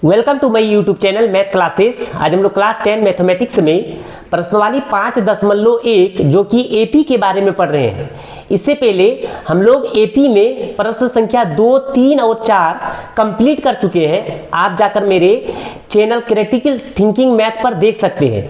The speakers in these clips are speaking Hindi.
Welcome to my YouTube channel math classes. आज हम लोग क्लास 10 मैथमेटिक्स में प्रश्नवाली 5.1 जो कि एपी के बारे में पढ़ रहे हैं। इससे पहले हम लोग एपी में प्रश्न संख्या 2, 3 और 4 कंप्लीट कर चुके हैं। आप जाकर मेरे चैनल क्रिटिकल थिंकिंग मैथ पर देख सकते हैं।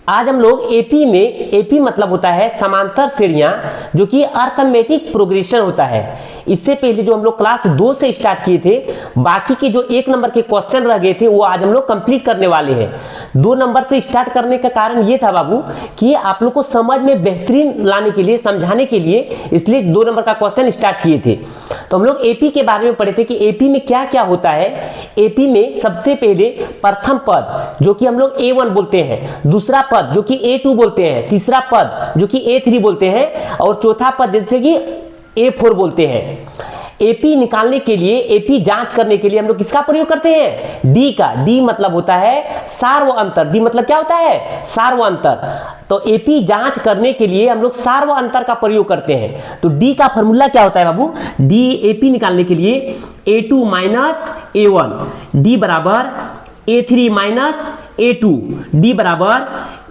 आज हम लोग एपी में, एपी मतलब होता है समांतर श्रेणियां, जो कि अर्थमेटिक प्रोग्रेशन होता है। इससे पहले जो हम लोग क्लास 2 से स्टार्ट किए थे, बाकी के जो 1 नंबर के क्वेश्चन रह गए थे वो आज हम लोग कंप्लीट करने वाले हैं। 2 नंबर से स्टार्ट करने का कारण ये था बाबू कि आप लोग को समझ में बेहतरीन लाने के लिए, समझाने के लिए, इसलिए 2 नंबर का क्वेश्चन स्टार्ट किए थे। तो हम लोग एपी के बारे में पढ़े थे कि एपी में क्या क्या होता है। एपी में सबसे पहले प्रथम पद जो कि हम लोग A1 बोलते हैं, दूसरा पद जो कि A2 बोलते हैं, तीसरा पद जो कि A3 बोलते हैं और चौथा पद जैसे कि A4 बोलते हैं। एपी निकालने के लिए, एपी जांच करने के लिए हम लोग किसका प्रयोग करते हैं? डी का। डी मतलब होता है सार व अंतर। डी मतलब क्या होता है? सार व अंतर। तो एपी जांच करने के लिए हम लोग सार व अंतर का प्रयोग करते हैं। तो डी का फॉर्मूला क्या होता है बाबू? डी एपी निकालने के लिए A2 माइनस A1, डी बराबर A3 माइनस A2, डी बराबर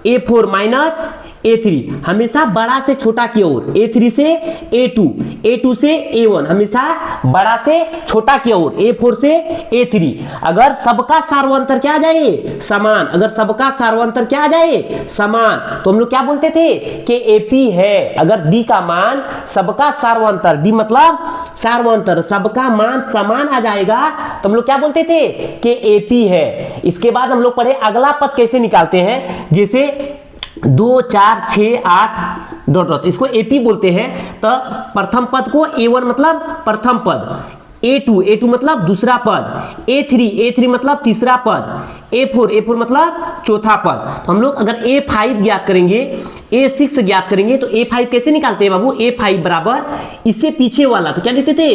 A4 माइनस A3, हमेशा बड़ा से छोटा की ओर। A3 से A2, A2 से A1, हमेशा बड़ा से छोटा की ओर। A4 से A3। अगर सबका सार्वंतर क्या आ जाए? समान। अगर सबका सार्वंतर क्या आ जाए? समान, तो हम लोग क्या बोलते थे कि AP है। अगर D का मान सबका सार्वंतर, D मतलब सार्वंतर, सबका मान समान आ जाएगा तो हम लोग क्या बोलते थे कि AP है। इसके बाद हम लोग पढ़े अगला पद कैसे निकालते हैं, जैसे 2, 4, 6, 8 डॉट डॉट, इसको एपी बोलते हैं। तो प्रथम पद को A1 मतलब प्रथम पद, A2 मतलब दूसरा पद, A3 मतलब तीसरा पद, A4 मतलब चौथा पद। तो हम लोग अगर A5 ज्ञात करेंगे, A6 ज्ञात करेंगे तो A5 कैसे निकालते हैं बाबू? A5 बराबर इससे पीछे वाला, तो क्या लिखते थे?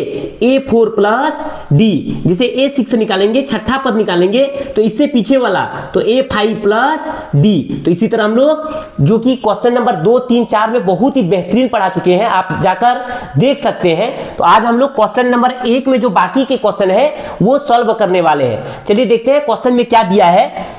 A4 plus D। जैसे A6 निकालेंगे, छठा पद निकालेंगे तो इससे पीछे वाला, तो A5 प्लस D। तो इसी तरह हम लोग जो कि क्वेश्चन नंबर 2, 3, 4 में बहुत ही बेहतरीन पढ़ा चुके हैं, आप जाकर देख सकते हैं। तो आज हम लोग क्वेश्चन नंबर 1 में जो बाकी के क्वेश्चन है वो सॉल्व करने वाले हैं। चलिए देखते हैं क्वेश्चन में क्या दिया है।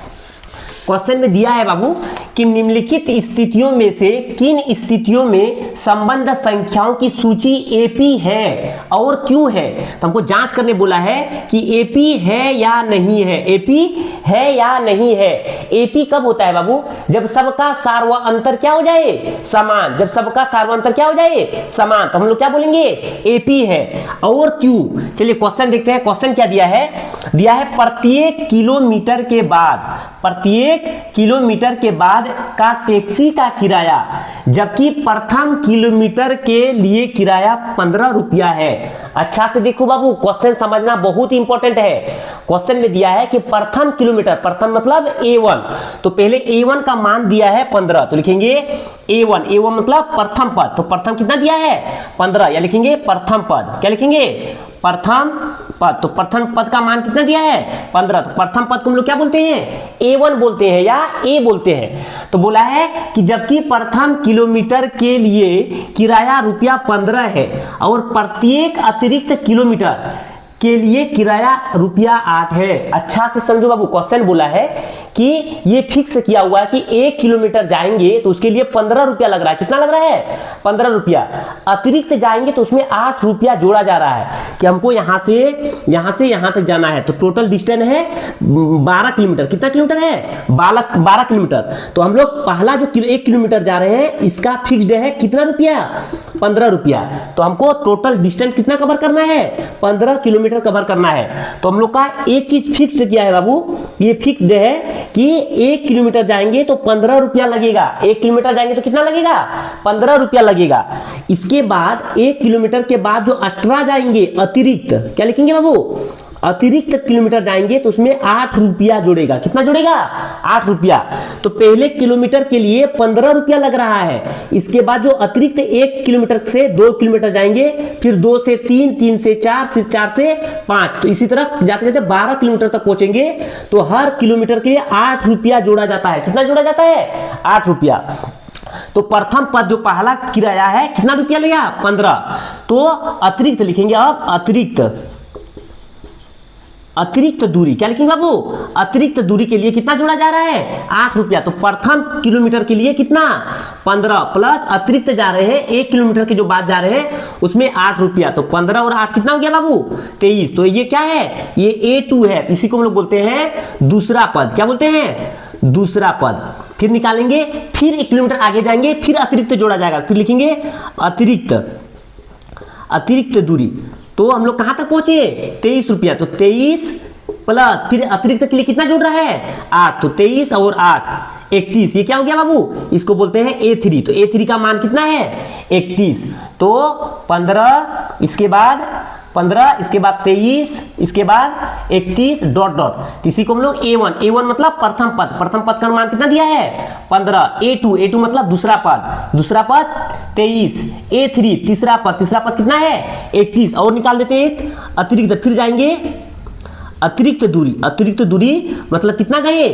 क्वेश्चन में दिया है बाबू कि निम्नलिखित स्थितियों में से किन स्थितियों में संबंध संख्याओं की सूची एपी है और क्यों है। तो हमको जांच करने बोला है कि एपी है या नहीं है। एपी है या नहीं है। एपी कब होता है बाबू? जब सबका सार व अंतर क्या हो जाए? समान। जब सबका सार व अंतर क्या हो जाए? समान, तो हम लोग क्या बोलेंगे? एपी है। और क्यों? चलिए क्वेश्चन देखते हैं। क्वेश्चन क्या दिया है? दिया है प्रत्येक किलोमीटर के बाद, प्रत्येक किलोमीटर के बाद का टैक्सी का किराया, जबकि प्रथम किलोमीटर के लिए किराया 15 रुपया है। अच्छा से देखो बाबू, क्वेश्चन समझना बहुत ही इंपॉर्टेंट है। क्वेश्चन में दिया है कि प्रथम किलोमीटर, प्रथम मतलब A1, तो पहले A1 का मान दिया है 15, तो लिखेंगे A1 मतलब प्रथम पद। तो प्रथम कितना दिया है? 15, या लिखेंगे प्रथम पद। क्या लिखेंगे? प्रथम पद। तो प्रथम पद का मान कितना दिया है? 15। तो प्रथम पद को हम लोग क्या बोलते हैं? A1 बोलते हैं या A बोलते हैं। तो बोला है कि जबकि प्रथम किलोमीटर के लिए किराया रुपया 15 है और प्रत्येक अतिरिक्त किलोमीटर के लिए किराया रुपया 8 है। अच्छा से समझो बाबू, क्वेश्चन बोला है कि ये फिक्स किया हुआ है कि 1 किलोमीटर जाएंगे तो उसके लिए 15 रुपया लग रहा है। कितना लग रहा है? 15 रुपया। अतिरिक्त जाएंगे तो उसमें 8 रुपया जोड़ा जा रहा है कि हमको यहां से यहां तक जाना है। तो टोटल डिस्टेंस है 12 किलोमीटर। कितना किलोमीटर है? 12 किलोमीटर। तो हम लोग पहला जो 1 किलोमीटर जा रहे हैं इसका फिक्स्ड है कितना रुपया? 15 रुपया। तो हमको टोटल डिस्टेंस कितना कवर करना है? 15 किलोमीटर कवर करना है। तो हम लोग का एक चीज फिक्स्ड किया है बाबू, ये फिक्स्ड है कि 1 किलोमीटर जाएंगे तो 15 रुपया लगेगा। 1 किलोमीटर जाएंगे तो कितना लगेगा? 15 रुपया लगेगा। इसके बाद 1 किलोमीटर के बाद जो एक्स्ट्रा जाएंगे, अतिरिक्त, क्या लिखेंगे बाबू? अतिरिक्त किलोमीटर जाएंगे तो उसमें 8 रुपया जोड़ेगा। कितना जोड़ेगा? 8 रुपया। तो पहले किलोमीटर के लिए 15 रुपया लग रहा है। इसके बाद जो अतिरिक्त 1 किलोमीटर से 2 किलोमीटर जाएंगे, फिर 2 से 3, 3 से 4, फिर 4 से 5, तो इसी तरह जाते जाते 12 किलोमीटर तक पहुंचेंगे। तो हर किलोमीटर के लिए 8 रुपया जोड़ा जाता है। कितना जोड़ा जाता है? 8 रुपया। तो प्रथम पद जो पहला किराया है कितना रुपया लिया? 15। तो अतिरिक्त लिखेंगे, अब अतिरिक्त अतिरिक्त दूरी, क्या लिखेंगे बाबू, अतिरिक्त दूरी के लिए कितना जोड़ा जा रहा है, 8 रुपया। तो प्रथम किलोमीटर के लिए कितना, 15 प्लस अतिरिक्त जा रहे हैं 1 किलोमीटर के जो बाद जा रहे हैं उसमें 8 रुपया। तो 15 और 8 कितना हो गया बाबू, 23। तो ये क्या है, ये A2 है, इसी को हम लोग बोलते हैं दूसरा पद। क्या बोलते हैं, दूसरा पद। फिर निकालेंगे, फिर 1 किलोमीटर आगे जाएंगे, फिर अतिरिक्त जोड़ा जाएगा, फिर लिखेंगे अतिरिक्त दूरी। तो हम लोग कहां तक पहुंचे, 23 रुपया। तो 23 प्लस फिर अतिरिक्त के लिए कितना जुड़ रहा है, 8। तो 23 और 8 31। ये क्या हो गया बाबू, इसको बोलते हैं A3। तो A3 का मान कितना है, 31। तो 15, इसके बाद 15, इसके बाद 23, इसके बाद 31 डॉट डॉट। इसी को हम लोग A1 मतलब प्रथम पद, प्रथम पद का मान कितना दिया है, 15। A2 मतलब दूसरा पद 23। A3 तीसरा पद कितना है, 31। और निकाल देते एक अतिरिक्त, फिर जाएंगे अतिरिक्त दूरी मतलब कितना गए,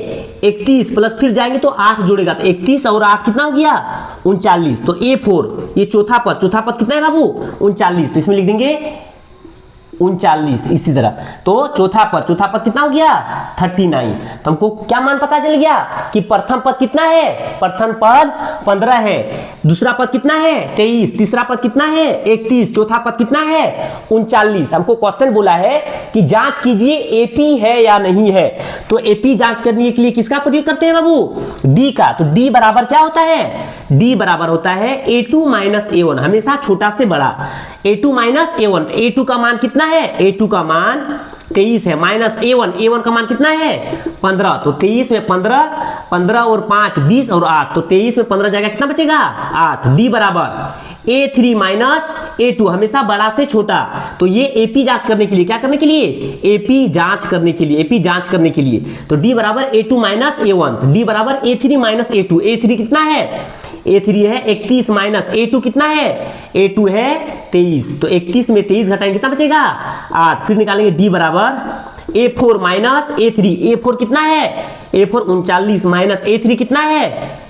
31 प्लस फिर जाएंगे तो 8 जोड़ेगा, तो 31 और 8 कितना हो गया, 39। तो A4 ये चौथा पद कितना है बाबू, 39। तो इसमें लिख देंगे 39। इसी तरह तो चौथा पद कितना हो गया, 39। तो हमको क्या मान पता चल गया कि प्रथम पद कितना है, प्रथम पद 15 है, दूसरा पद कितना है 23, तीसरा पद कितना है 31, चौथा पद कितना है 39। हमको क्वेश्चन बोला है कि जांच कीजिए एपी है या नहीं है। तो एपी जांच करने के लिए किसका प्रयोग करते हैं बाबू, डी का। तो डी बराबर क्या होता है, डी बराबर होता है A2 माइनस A1, हमेशा छोटा से बड़ा। A2 माइनस A1, A2 का मान कितना है, A2 का मान 23 है, माइनस A1 का मान कितना है 15। तो 23 में 15 और 5 20 और 8, तो 23 में 15 जाएगा, कितना बचेगा 8। डी बराबर A3 माइनस A2, हमेशा बड़ा से छोटा। तो ये एपी जांच करने के लिए, क्या करने के लिए, एपी जांच करने के लिए। तो डी बराबर A2 माइनस A1, डी बराबर A3 माइनस A2। A3 कितना है, A3 है 31 माइनस A2 कितना है, A2 है 23। तो 31 में 23 घटाएंगे कितना बचेगा 8। फिर निकालेंगे डी बराबर A4 माइनस A3, A4 कितना है, A4 39 माइनस A3 कितना है,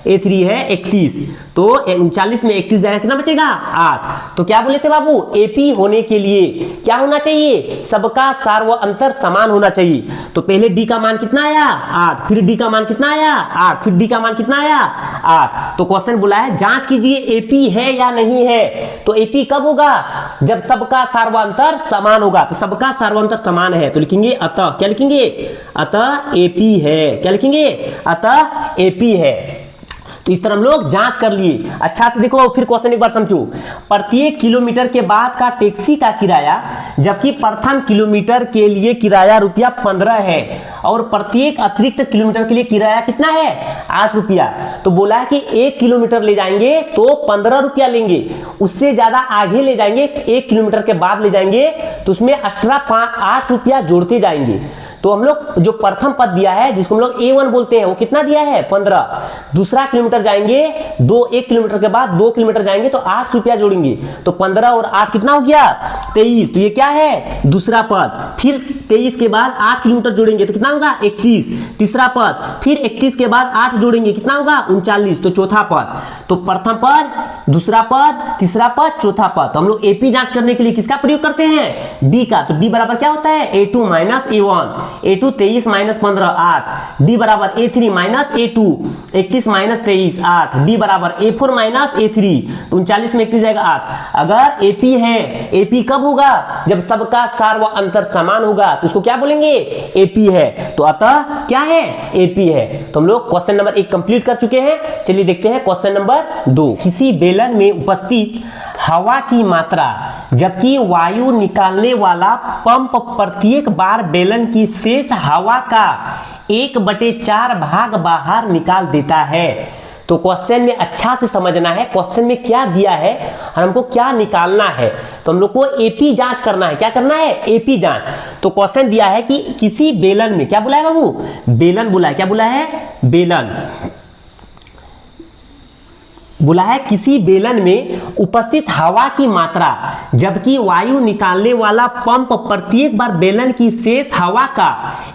A3 है 31। तो 39 में 31 जाएगा, कितना बचेगा 8। तो क्या बोले थे बाबू, एपी होने के लिए क्या होना चाहिए, सबका सार व अंतर समान होना चाहिए। तो पहले डी का मान कितना आया 8, फिर डी का मान कितना आया 8, फिर डी का मान कितना आया 8। तो क्वेश्चन बोला है जांच कीजिए एपी है या नहीं है। तो एपी कब होगा, जब सबका सार व अंतर समान होगा। तो सबका सार व अंतर समान है, तो लिखेंगे अतः, क्या लिखेंगे, अतः एपी है। क्या लिखेंगे, अतः एपी है। तो इस तरह हम लोग जांच कर लिए। अच्छा से देखो, फिर क्वेश्चन एक बार समझो। प्रत्येक किलोमीटर के बाद का टैक्सी का किराया, जबकि प्रथम किलोमीटर के लिए किराया रुपया 15 है और प्रत्येक अतिरिक्त किलोमीटर के लिए किराया कितना है 8 रुपया। तो बोला है कि 1 किलोमीटर ले जाएंगे तो 15 रुपया लेंगे, उससे ज्यादा आगे ले जाएंगे 1 किलोमीटर के बाद ले जाएंगे तो उसमें एक्स्ट्रा 8 रुपया जोड़ते जाएंगे। तो हम लोग जो प्रथम पद दिया है जिसको हम लोग A1 बोलते हैं, वो कितना दिया है 15। दूसरा किलोमीटर जाएंगे 1 किलोमीटर के बाद 2 किलोमीटर जाएंगे तो 8 रुपया जोड़ेंगे। तो 15 और 8 कितना हो गया 23। तो ये क्या है दूसरा पद। फिर 23 के बाद 8 किलोमीटर जोड़ेंगे तो कितना होगा 31, तीसरा पद। फिर 31 के बाद 8 जोड़ेंगे कितना होगा 39, तो चौथा पद। तो प्रथम पद, दूसरा पद, तीसरा पद, चौथा पद। तो हम लोग एपी जांच करने के लिए किसका प्रयोग करते हैं, डी का। तो डी बराबर क्या होता है A2 minus A1, A2 23 minus 15 8, D बराबर A3 minus A2 31 minus 23 8, D बराबर A4 माइनस A3 39 में 31 जाएगा 8। अगर एपी है, एपी कब होगा, जब सबका सार व अंतर समान होगा, तो उसको क्या बोलेंगे एपी है। तो अतः क्या है एपी है। तो हम लोग क्वेश्चन नंबर 1 कंप्लीट कर चुके हैं। चलिए देखते हैं क्वेश्चन नंबर 2। किसी बेलन में उपस्थित हवा की मात्रा, जबकि वायु निकालने वाला पंप प्रत्येक बार बेलन की शेष हवा का 1/4 भाग बाहर निकाल देता है। तो क्वेश्चन में अच्छा से समझना है, क्वेश्चन में क्या दिया है और हमको क्या निकालना है। तो हम लोग को एपी जांच करना है। क्या करना है, एपी जांच। तो क्वेश्चन दिया है कि किसी बेलन में, क्या बोला है बाबू, बेलन बोला है। क्या बोला है, बेलन बोला है किसी बेलन में उपस्थित हवा की मात्रा, जबकि वायु निकालने वाला पंप प्रत्येक बार बेलन की शेष हवा का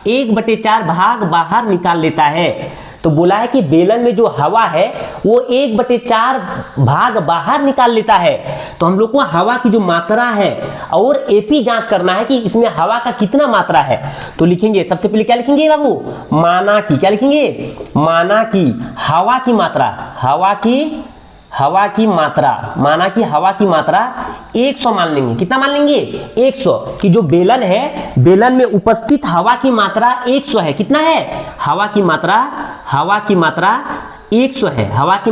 1/4 भाग बाहर निकाल लेता है। तो बोला है कि बेलन में जो हवा है वो 1/4 भाग बाहर निकाल लेता है। तो हम लोग को हवा की जो मात्रा है और एपी जांच करना है कि इसमें हवा का कितना मात्रा है। तो लिखेंगे, सबसे पहले क्या लिखेंगे बाबू, माना की, क्या लिखेंगे, माना की हवा की मात्रा, हवा की मात्रा, माना कि हवा की मात्रा 100 मान लेंगे। कितना मान लेंगे, 100, कि जो बेलन है, बेलन में उपस्थित हवा की मात्रा 100 है। कितना है, हवा की मात्रा 100 है। हवा की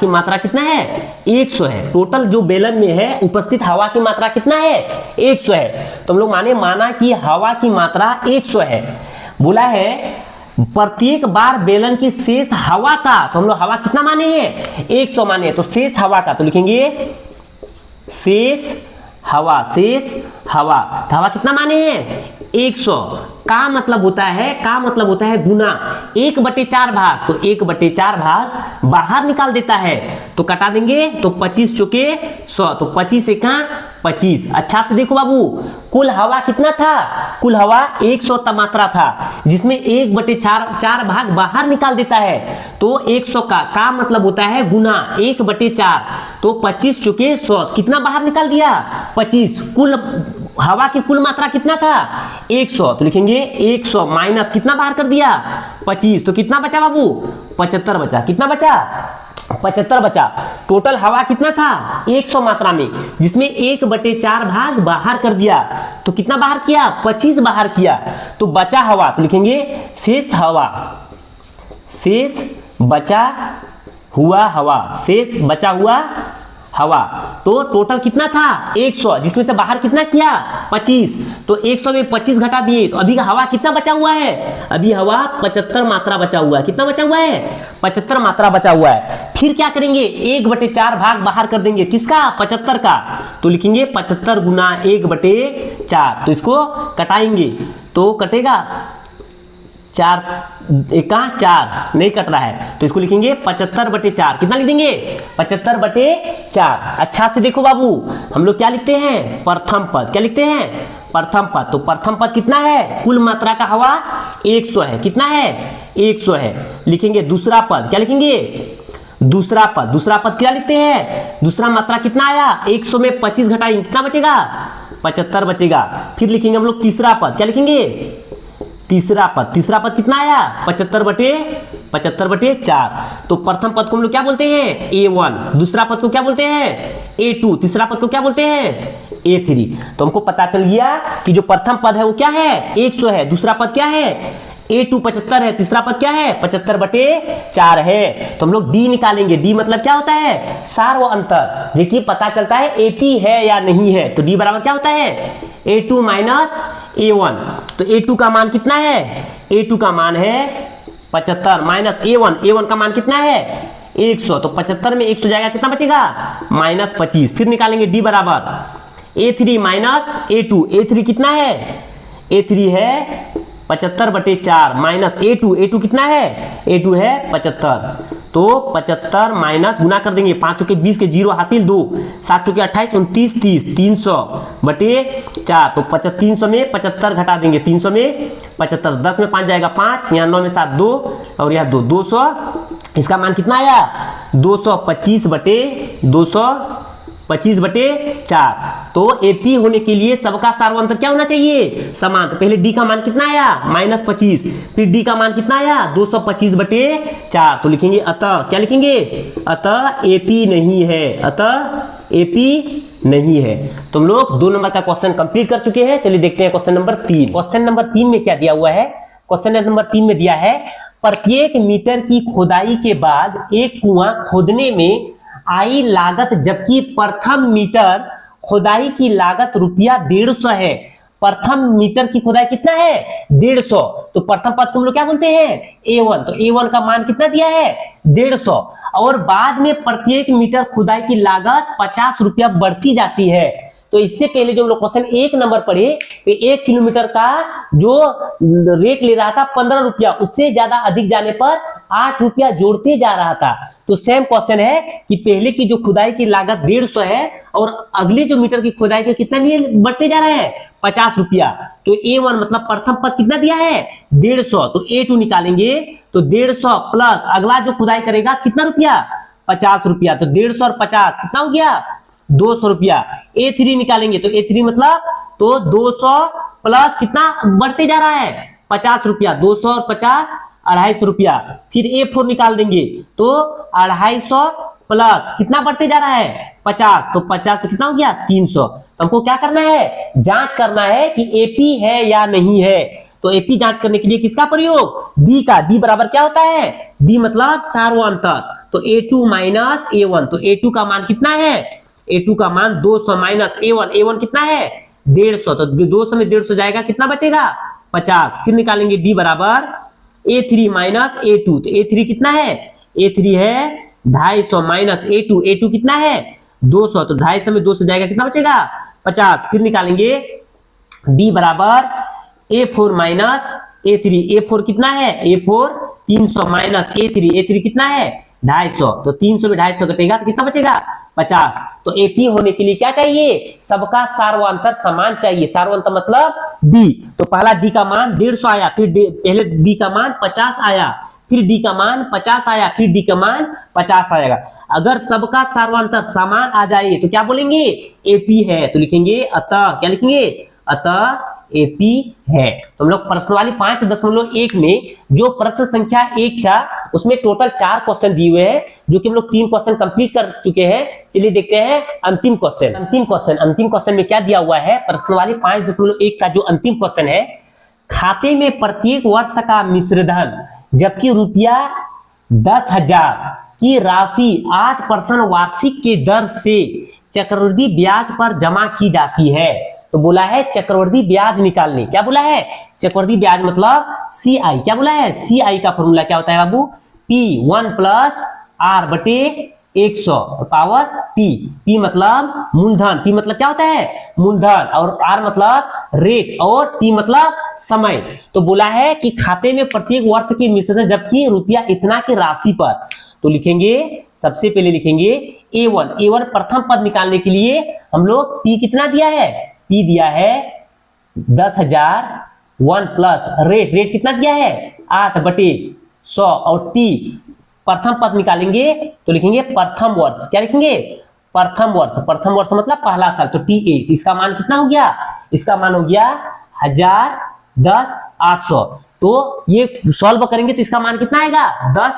मात्रा कितना है, 100 है। टोटल जो बेलन में है उपस्थित हवा की मात्रा कितना है, 100 है। तो हम लोग माना कि हवा की मात्रा 100 है। बोला है प्रत्येक बार बेलन की शेष हवा का, तो हम लोग हवा कितना माने हैं, 100 माने हैं। तो शेष हवा का, तो लिखेंगे शेष हवा, तो हवा कितना माने हैं, 100। का मतलब होता है गुना 1/4 भाग, तो 1/4 भाग बाहर निकाल देता है। तो कटा देंगे, तो 25 चौके 100, तो 25 एका 25। अच्छा से देखो बाबू, कुल हवा कितना था, कुल हवा 100 मात्रा था, जिसमें 1/4 भाग बाहर निकाल देता है। तो 100 का मतलब होता है गुना 1/4, तो 25 चौके 100, कितना बाहर निकाल दिया, 25। कुल हवा की कुल मात्रा कितना था, 100, तो लिखेंगे 100 माइनस कितना बाहर कर दिया, 25, तो कितना बचा बाबू, 75 बचा। कितना बचा, 75 बचा। टोटल हवा कितना था, 100 मात्रा में, जिसमें 1/4 भाग बाहर कर दिया। तो कितना बाहर किया, 25 बाहर किया। तो बचा हवा, तो लिखेंगे शेष हवा, शेष बचा हुआ हवा। तो टोटल कितना था, 100, जिसमें से बाहर कितना किया, 25। तो 100 में 25 घटा दिए, तो अभी हवा कितना बचा हुआ है, अभी हवा 75 मात्रा बचा हुआ है। कितना बचा हुआ है, 75 मात्रा बचा हुआ है। फिर क्या करेंगे, 1/4 भाग बाहर कर देंगे, किसका, 75 का। तो लिखेंगे 75 गुना 1/4, तो इसको कटाएंगे, तो कटेगा 4 एका 4, नहीं कट रहा है, तो इसको लिखेंगे 75/4। कितना लिख देंगे, 75/4। अच्छा से देखो बाबू, हम लोग क्या लिखते हैं, प्रथम पद, क्या लिखते हैं, प्रथम पद। तो प्रथम पद कितना है, कुल मात्रा का हवा 100 है। कितना है, 100 है। लिखेंगे दूसरा पद, क्या लिखेंगे, दूसरा पद क्या लिखते हैं, दूसरा मात्रा कितना आया, 100 में 25 घटाएंगे, कितना बचेगा, 75 बचेगा। फिर लिखेंगे हम लोग तीसरा पद, क्या लिखेंगे, तीसरा पद कितना आया, 75/4। तो प्रथम पद को हम लोग क्या बोलते हैं, A1, दूसरा पद को क्या बोलते हैं, A2, तीसरा पद को क्या बोलते हैं, A3। तो हमको पता चल गया कि जो प्रथम पद है वो क्या है, 100 है। दूसरा पद क्या है, A2 75 है। तीसरा पद क्या है, 75/4 है। तो हम लोग D निकालेंगे। D मतलब क्या होता है, सार व अंतर, देखिए पता चलता है AP है या नहीं है। तो D बराबर क्या होता है, A2 माइनस A1। तो A2 का मान कितना है, A2 का मान है 75 माइनस A1 का मान कितना है, 100। तो 75 में 100 जाएगा, कितना बचेगा, -25। फिर निकालेंगे D बराबर A3 माइनस A2। A3 कितना है, A3 है 75/4 माइनस A2 कितना है, A2 है 75। तो 75 माइनस गुना कर देंगे, 5 चौके 20 के 0 हासिल 2, 7 चौके 28 29 30, 300/4। तो 300 में 75 घटा देंगे, 300 में 75, 10 में 5 जाएगा 5, यहाँ 9 में 7 2, और यहाँ 2, 200। इसका मान कितना आया, 225/4। तो AP होने के लिए सबका सार्वंतर क्या होना चाहिए, समान। तो पहले D का मान कितना आया, -25। फिर D का मान कितना आया, 225/4। तो लिखेंगे अतः, क्या लिखेंगे, अतः AP नहीं है, अतः AP नहीं है। तो हम लोग 2 नंबर का क्वेश्चन कंप्लीट कर चुके हैं। चलिए देखते हैं क्वेश्चन नंबर 3। क्वेश्चन नंबर 3 में क्या दिया हुआ है, क्वेश्चन नंबर 3 में दिया है, प्रत्येक मीटर की खोदाई के बाद एक कुआं खोदने में आई लागत, जबकि प्रथम मीटर खोदाई की लागत ₹150 है। प्रथम मीटर की खोदाई कितना है, 150। तो प्रथम पद को हम लोग क्या बोलते हैं, A1। तो A1 का मान कितना दिया है, 150। और बाद में प्रत्येक मीटर खुदाई की लागत ₹50 बढ़ती जाती है। तो इससे पहले जो लोग क्वेश्चन 1 नंबर पढ़े, तो 1 किलोमीटर का जो रेट ले रहा था 15 रुपया, उससे ज्यादा अधिक जाने पर 8 रुपया जोड़ते जा रहा था। तो सेम क्वेश्चन है कि पहले की जो खुदाई की लागत 150 है और अगले जो मीटर की खुदाई के कितना लिए बढ़ते जा रहे हैं, 50 रुपया। तो A1 मतलब प्रथम पद कितना दिया है 150, तो A2 निकालेंगे तो 150 प्लस अगला जो खुदाई करेगा कितना रुपया 50 रुपया, तो 150 और 50 कितना हो गया 200 रुपया। A3 निकालेंगे तो A3 मतलब तो 200 प्लस कितना बढ़ते जा रहा है 50 रुपया, 200 और 50 250 रुपया। फिर A4 निकाल देंगे तो 250 प्लस कितना बढ़ते जा रहा है 50, तो 50 तो कितना हो गया 300। तो हमको क्या करना है जांच करना है कि एपी है या नहीं है। तो एपी जांच करने के लिए किसका प्रयोग डी का। डी बराबर क्या होता है डी मतलब सार्वंतर। तो A2 माइनस A1, तो A2 का मान कितना है A2 का मान 200 माइनस A1, A1 कितना है 150, तो 200 में 150 जाएगा कितना बचेगा 50। फिर निकालेंगे डी बराबर A3 माइनस A2, तो A3 कितना है A3 है 250 माइनस A2, A2 कितना है 200, तो 250 में 200 जाएगा कितना बचेगा 50। फिर निकालेंगे D बराबर A4 माइनस A3, A4 कितना है A4 300 माइनस A3, A3 कितना है 250, तो 300 में 250 कटेगा तो कितना बचेगा 50। तो एपी होने के लिए क्या चाहिए सबका सार्वंतर समान चाहिए। सार्वंतर मतलब डी। तो पहला डी का मान 150 आया, फिर पहले डी का मान 50 आया, फिर डी का मान 50 आया, फिर डी का मान 50 आएगा। अगर सबका सार्वंतर समान आ जाए तो क्या बोलेंगे एपी है। तो लिखेंगे अतः क्या लिखेंगे अतः एपी है। तो हम लोग प्रश्न वाली 5.1 में जो प्रश्न संख्या 1 था उसमें टोटल 4 क्वेश्चन दिए हुए हैं जो कि हम लोग 3 क्वेश्चन कंप्लीट कर चुके हैं। चलिए देखते हैं अंतिम क्वेश्चन में क्या दिया हुआ है। प्रश्न वाली 5.1 का जो अंतिम क्वेश्चन है, खाते में प्रत्येक वर्ष का मिश्रधन जबकि रुपया 10,000 की राशि 8% वार्षिक के दर से चक्रवृद्धि ब्याज पर जमा की जाती है। तो बोला है चक्रवृद्धि ब्याज निकालने। क्या बोला है चक्रवृद्धि ब्याज मतलब CI। क्या बोला है CI का फॉर्मूला क्या होता है बाबू P1 प्लस R बटे 100 पावर T। P मतलब मूलधन, P मतलब क्या होता है मूलधन, और R मतलब रेट, और T मतलब समय। तो बोला है कि खाते में प्रत्येक वर्ष के मिश्रण जबकि रुपया इतना की राशि पर। तो लिखेंगे सबसे पहले लिखेंगे A1 प्रथम पद निकालने के लिए हम लोग P कितना दिया है P दिया है 10,000 1 प्लस रेट कितना दिया है 8 बटे 100 और T प्रथम पद निकालेंगे तो लिखेंगे प्रथम वर्ष। क्या लिखेंगे प्रथम वर्ष मतलब पहला साल। तो TA इसका मान कितना हो गया इसका मान हो गया 1000 10 800। तो ये सॉल्व करेंगे तो इसका मान कितना आएगा 10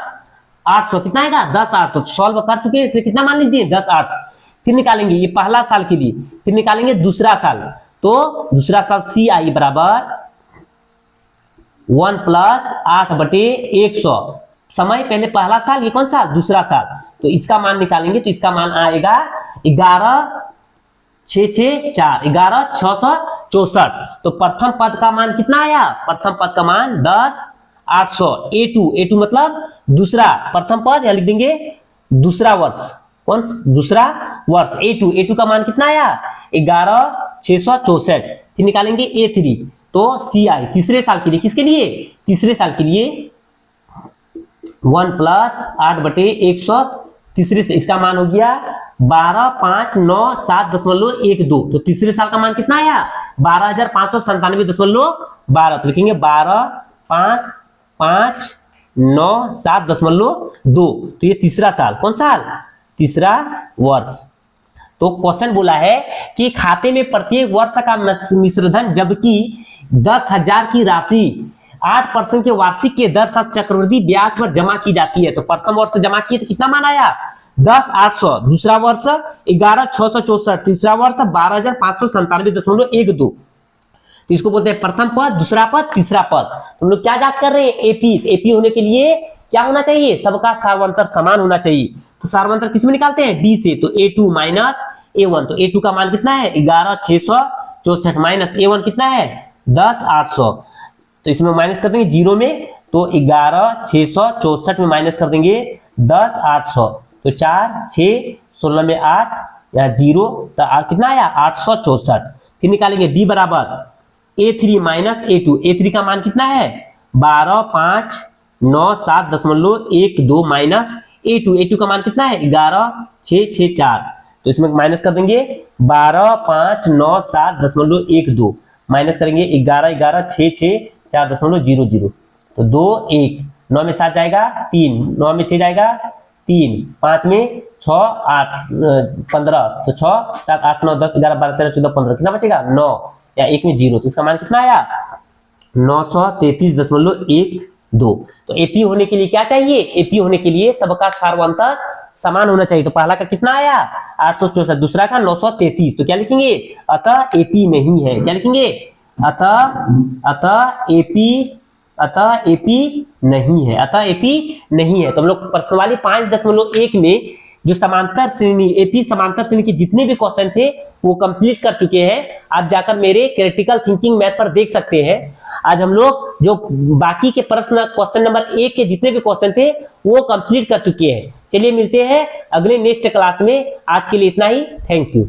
800 कितना आएगा 10 800। सॉल्व कर चुके हैं इसलिए कितना मान लीजिए 10 800। फिर निकालेंगे ये पहला साल के लिए, फिर निकालेंगे दूसरा साल। तो दूसरा साल CI बराबर 1 प्लस 8 बटे 100। समय पहले पहला साल, ये कौन सा दूसरा साल। तो इसका मान निकालेंगे तो इसका मान आएगा 11 6 6 4 11 664। तो प्रथम पद का मान कितना आया प्रथम पद का मान 10 800। A2 मतलब दूसरा प्रथम पद या लिख देंगे दूसरा वर्ष। कौन दूसरा वर्ष A2 का मान कितना आया 11 664। फिर निकालेंगे A3 तो CI तीसरे साल के लिए। किसके लिए तीसरे साल के लिए 1 प्लस 8 बटे 100 तीसरे से इसका मान हो गया 12 5 9 7.12। तो तीसरे साल का मान कितना आया 12,597.12। तो लिखेंगे 12 5 5 9 7.2। तो ये तीसरा साल कौन साल तीसरा वर्ष। तो क्वेश्चन बोला है कि खाते में प्रत्येक वर्ष का मिश्रधन जबकि 10,000 की राशि 8% के वार्षिक के दर से चक्रवृद्धि ब्याज पर जमा की जाती है। तो प्रथम वर्ष जमा किए तो कितना मान आया 10 800, दूसरा वर्ष 11 664, तीसरा वर्ष 12,597.12। तो इसको बोलते हैं प्रथम पद दूसरा पद तीसरा पद। हम लोग क्या जांच कर रहे हैं एपी होने के लिए क्या होना चाहिए सबका सार्वंतर समान होना चाहिए। तो सार्वंतर किसमें निकालते हैं D से। तो A2 माइनस A1, तो A2 का मान कितना है 11 664 माइनस A1 कितना है 10 800। तो इसमें माइनस कर देंगे 0 में, तो 11 664 में माइनस कर देंगे 10 800। तो 4 6 16 में 8 या 0, तो कितना आया 864। फिर निकालेंगे D बराबर A3 माइनस A2। A3 का मान कितना है 12 5 9 7.12 माइनस A2 का मान कितना है 11 6 6 4। तो इसमें माइनस कर देंगे 12 5 9 7.12। माइनस करेंगे 11 11 6 6 4.00, तो 2 1 9 में 7 जाएगा 3, 9 में 6 जाएगा 3, 5 में 6 8 15, तो 6 7 8 9 10 11 12 13 14 15, कितना बचेगा 9, या 1 में 0, तो इसका मान कितना आया 933.12। तो एपी होने के लिए क्या चाहिए, एपी होने के लिए सबका सारवंतर समान होना चाहिए। तो पहला का कितना आया 864, दूसरा का 933, तो क्या लिखेंगे अतः एपी नहीं है, क्या लिखेंगे अतः एपी नहीं है, अतः एपी नहीं है। तो हम लोग प्रश्न वाली 5.1 में जो समांतर श्रेणी एपी समांतर श्रेणी के जितने भी क्वेश्चन थे वो कंप्लीट कर चुके हैं। आप जाकर मेरे क्रिटिकल थिंकिंग मैथ पर देख सकते हैं। आज हम लोग जो बाकी के प्रश्न क्वेश्चन नंबर 1 के जितने भी क्वेश्चन थे वो कंप्लीट कर चुके हैं। चलिए मिलते हैं अगले नेक्स्ट क्लास में। आज के लिए इतना ही, थैंक यू।